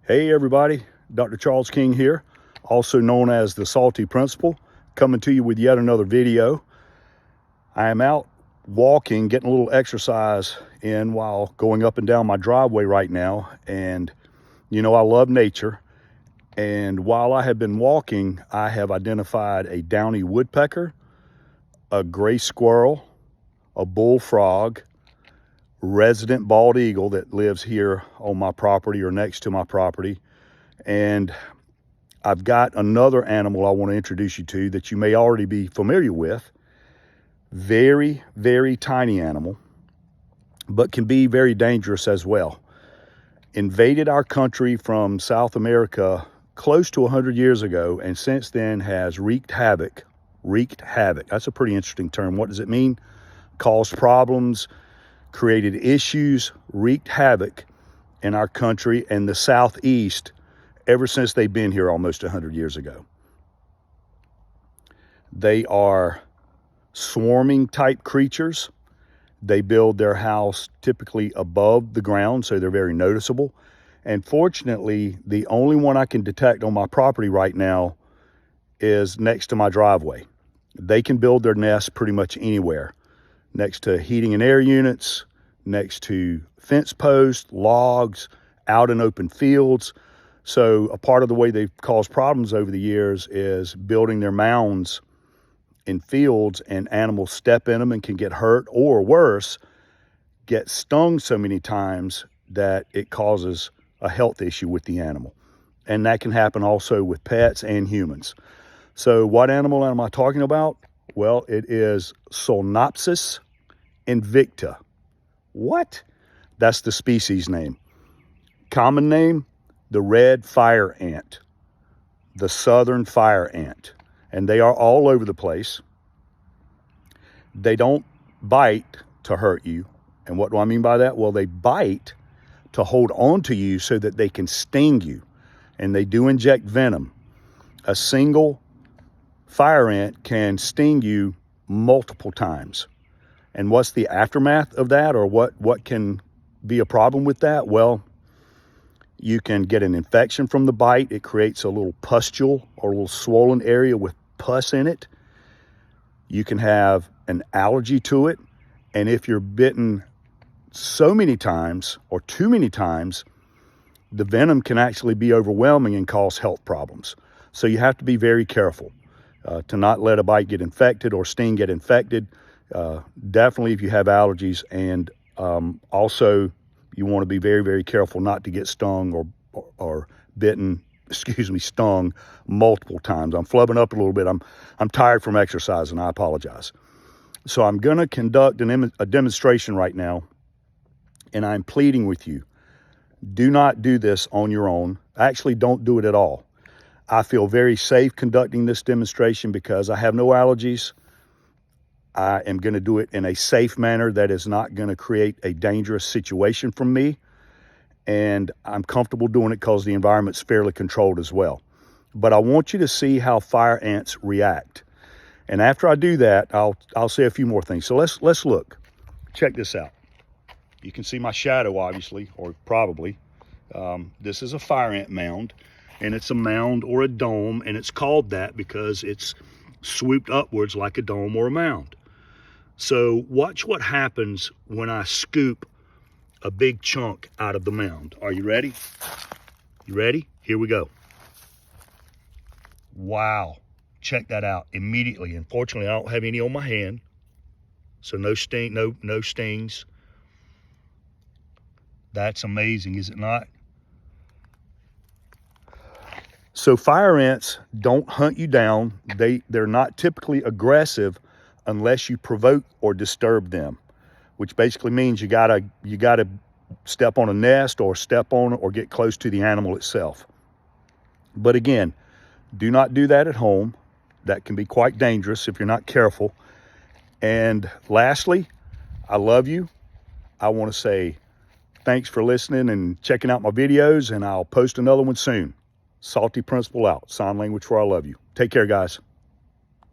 Hey everybody, Dr. Charles King here, also known as the Salty Principal, coming to you with yet another video. I am out walking, getting a little exercise in while going up and down my driveway right now. And you know, I love nature. And while I have been walking, I have identified a downy woodpecker, a gray squirrel, a bullfrog, resident bald eagle that lives here on my property or next to my property. And I've got another animal I want to introduce you to that you may already be familiar with. Very, very tiny animal, but can be very dangerous as well. Invaded our country from South America close to 100 years ago, and since then has wreaked havoc. Wreaked havoc. That's a pretty interesting term. What does it mean? Caused problems, created issues, wreaked havoc in our country and the Southeast ever since they've been here almost 100 years ago. They are swarming type creatures. They build their house typically above the ground, so they're very noticeable. And fortunately, the only one I can detect on my property right now is next to my driveway. They can build their nests pretty much anywhere. Next to heating and air units, next to fence posts, logs, out in open fields. So a part of the way they've caused problems over the years is building their mounds in fields, and animals step in them and can get hurt, or worse, get stung so many times that it causes a health issue with the animal. And that can happen also with pets and humans. So what animal am I talking about? Well, it is Solenopsis invicta. What? That's the species name. Common name, the red fire ant, the southern fire ant. And they are all over the place. They don't bite to hurt you. And what do I mean by that? Well, they bite to hold on to you so that they can sting you. And they do inject venom. A single fire ant can sting you multiple times. And what's the aftermath of that, or what can be a problem with that? Well, you can get an infection from the bite. It creates a little pustule or a little swollen area with pus in it. You can have an allergy to it. And if you're bitten so many times or too many times, the venom can actually be overwhelming and cause health problems. So you have to be very careful to not let a bite get infected or sting get infected. Definitely if you have allergies, and also you want to be very, very careful not to get stung or bitten, stung multiple times. I'm flubbing up a little bit. I'm tired from exercise, and I apologize. So I'm going to conduct a demonstration right now, and I'm pleading with you. Do not do this on your own. Actually, don't do it at all. I feel very safe conducting this demonstration because I have no allergies. I am going to do it in a safe manner that is not going to create a dangerous situation from me. And I'm comfortable doing it because the environment's fairly controlled as well. But I want you to see how fire ants react. And after I do that, I'll say a few more things. So let's look. Check this out. You can see my shadow, obviously, or probably. This is a fire ant mound, and it's a mound or a dome, and it's called that because it's swooped upwards like a dome or a mound. So watch what happens when I scoop a big chunk out of the mound. Are you ready? You ready? Here we go. Wow. Check that out immediately. Unfortunately, I don't have any on my hand, so no stings. That's amazing, is it not? So fire ants don't hunt you down. They're not typically aggressive unless you provoke or disturb them, which basically means you gotta step on a nest or step on or get close to the animal itself. But again, do not do that at home. That can be quite dangerous if you're not careful. And lastly, I love you. I want to say thanks for listening and checking out my videos, and I'll post another one soon. Salty Principal out. Sign language for I love you. Take care, guys.